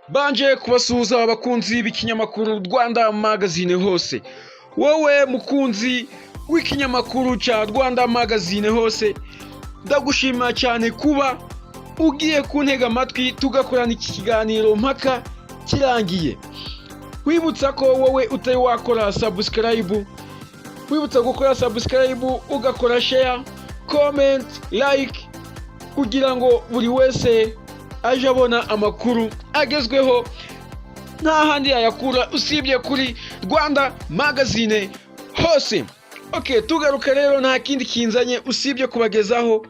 Banje kubasuhuza abakunzi b'ikinyamakuru Rwanda magazine hose. Wowe mukunzi w'ikinyamakuru cya Rwanda magazine hose, ndagushima cyane kuba ugiye kuntega amatwi tugakorana iki kiganiro mpaka kirangiye. Wibutsa ko wowe utari wakora subscribe, wibutsa gukora subscribe, ugakora share, comment, like kugira ngo buri wese aje abona amakuru agezweho nta handi yayakura usibye kuri Rwanda magazine hose. Tugaruka rero, nta kindi kinzanye usibye kubagezaho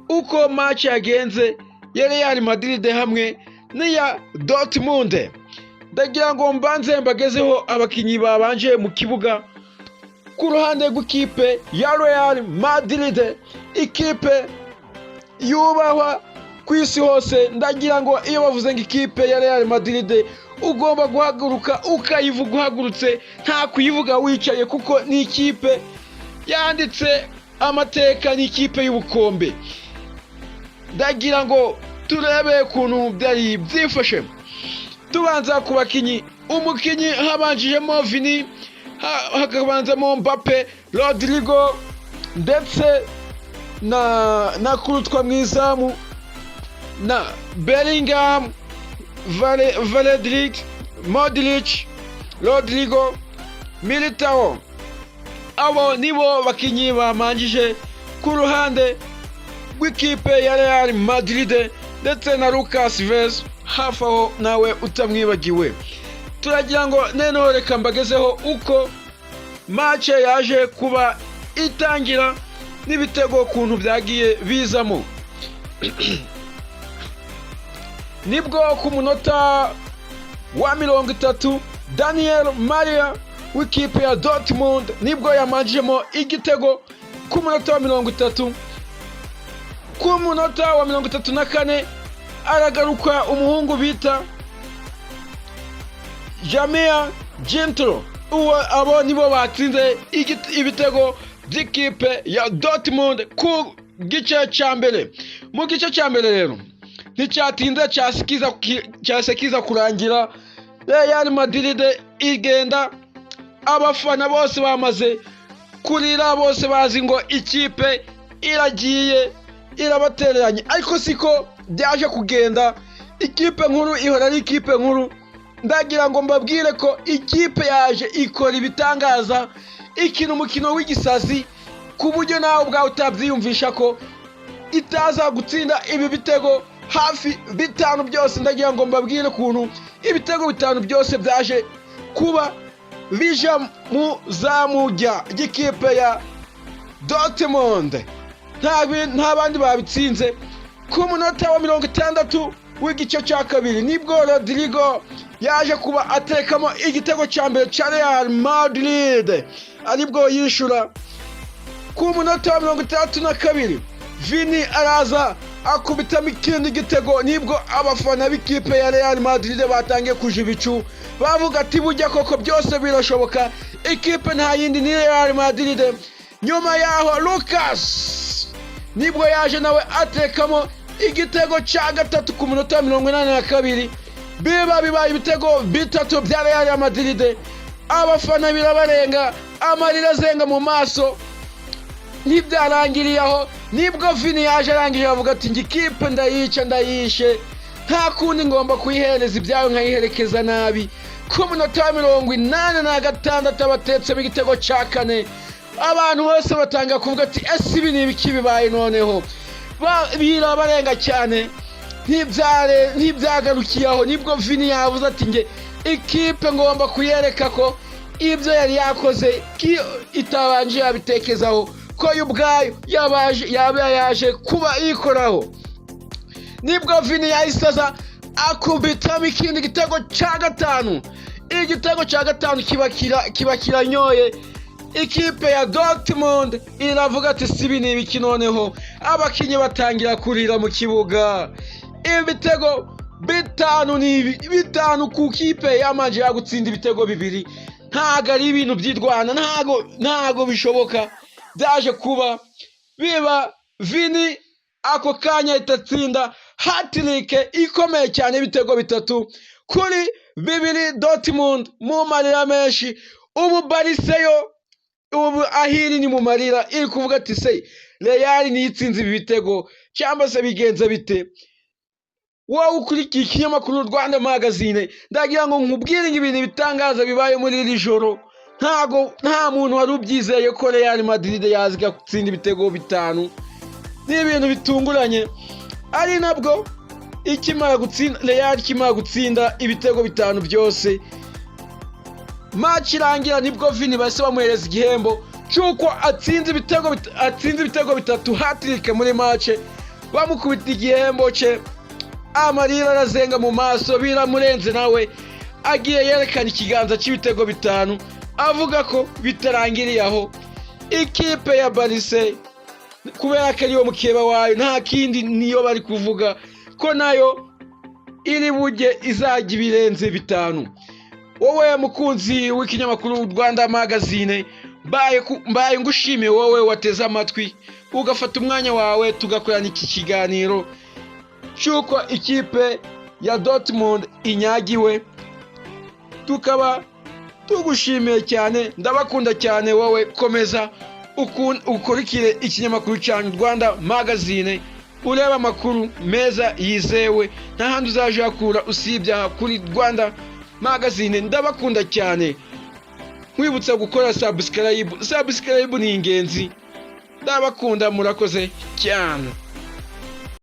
uko match yagenze ya Real Madrid hamwe n'iya Dortmund. Ndagira ngo mbanze mbagezeho abakinyi babanje mu kibuga ku ruhande rw'ikipe ya Real Madrid, ikipe yubahwa ku isi hose. Ndagira ngo iyo bavuze ngo ikipe ya Real Madrid ugomba guhaguruka ukayivuga uhagurutse, nta kuyivuga wicaye, kuko ni ikipe yanditse amateka, ni ikipe y'ubukombe. Ndagira ngo turebe ukuntu byari byifashe. Tubanza ku bakinyi, umukinyi habanjijemo Vini, hakabanzamo Mbappe, Rodrigo ndetse na kurutwa mwizamu na Bellingham, Valedric, Modric, Rodrigo, Militao. Abo nibo bakinyi bamanjije ku ruhande rw'ikipe ya Real Madrid, ndetse na Lucas Vaz hafi aho nawe utamwibagiwe. Turagira ngo noneho reka mbagezeho uko match yaje kuba itangira n'ibitego ukuntu byagiye bizamo. Nibwo ku munota wa 30 Daniel Maria w'ikipe ya Dortmund nibwo yamanjemo igitego ku munota wa 30. Ku munota wa 34 aragaruka umuhungu bita Jamia Gentro. Abo nibo batsinze ibitego by'ikipe ya Dortmund ku gice cya mbere. Mu gice cya mbere rero nticyatinze cyasikiza kurangira. Real Madrid igenda, abafana bose bamaze kurira, bose bazi ngo ikipe iragiye irabatereranye, ariko siko byaje kugenda. Ikipe nkuru ihora ari ikipe nkuru. Ndagira ngo mbabwire ko ikipe yaje ikora ibitangaza, ikina umukino w'igisazi ku buryo nawe ubwawe utabyiyumvisha ko itaza gutsinda ibi bitego hafi 5 byose. Ndagira ngo mbabwire ukuntu ibitego 5 byose byaje kuba bija mu zamujya ry'ikipe ya Dortmund, nta bandi babitsinze. Ku munota wa 60 w'igice cya kabiri nibwo Rodrigo yaje kuba atekamo igitego cya mbere cya Real Madrid, aribwo yishura. Ku munota wa 62 Vini araza akubitamo ikindi gitego, nibwo abafana b'ikipe ya Real Madrid batangiye kuja ibicu, bavuga ati bujya koko byose birashoboka, ikipe nta yindi ni Real Madrid. Nyuma yaho Lucas nibwo yaje nawe atekamo igitego cya gatatu ku munota wa 82. bibaye ibitego 3 bya Real Madrid. Abafana birabarenga, amarira azenga mu maso. Ntibyarangiriye aho, nibwo Vini yaje arangije avuga ati ikipe ndayishe, nta kundi ngomba kuyihereza ibyayo nkayiherekeza nabi. Ku munota wa 86 abatetsemo igitego cya 4. Abantu bose batanga kuvuga ati ese ibi ni ibiki bibaye noneho. Birabarenga cyane, ntibyagarukiye aho. Nibwo Vini yavuze ati nge ikipe ngomba kuyereka ko ibyo yari yakoze itabanje yabitekezaho, ko y'ubwayo yaba yaje kuba yikoraho. Nibwo Vini yahisaza akubitamo ikindi gitego cya 5. Igitego cya 5 kiba kiranyoye. Ikipe ya Dortmund iravuga ati sibi ni ibiki noneho. Abakinyi batangira kurira mu kibuga. Ibitego 5 ku kipe yamanje yagutsinda ibitego 2. Ntago ari ibintu byirwana, ntago bishoboka. Byaje kuba biba Vini ako kanya ahita atsinda hatrice ikomeye cyane ibitego 3-2 Dortmund mu marira menshi. Ubu Bariseyo ubu ahiri ni mu marira iri kuvuga ati se Real ni itsinze ibi bitego cyangwa se bigenze bite? Wowe ukurikiye ikinyamakuru Rwanda magazine, ndagira ngo nkubwire ibintu bitangaza bibaye muri iri joro. Nta muntu wari ubyizeye ko Real Madrid yazga gutsinda ibitego 5. Ni ibintu bitunguranye, ari nabwo Real ikimara gutsinda ibitego 5 byose. Match irangira nibwo Vini bahise bamuhereza igihembo cyuko atsinze ibitego 3 hatrice muri match. Bamukubita igihembo cye, amarira arazenga mu maso, biramurenze nawe agiye yerekana ikiganza cy'ibitego 5 avuga ko bitarangiriye aho. Ikipe ya Barise kubera ko ariyo mukeba wayo, nta kindi niyo bari kuvuga ko nayo iri bujye izajya ibirenze 5. Wowe mukunzi w'ikinyamakuru Rwanda magazine, mbaye ngushimiye wowe wateze amatwi ugafata umwanya wawe tugakorana iki kiganiro cyuko ikipe ya Dortmund inyagiwe. Tukaba tugushimiye cyane, ndabakunda cyane. Wowe komeza ukurikire ikinyamakuru cya Rwanda magazine, ureba amakuru meza yizewe, nta handi uzaje hakura usibye kuri Rwanda magazine. Ndabakunda cyane, nkwibutsa gukora subscribe ni ingenzi. Ndabakunda, murakoze cyane.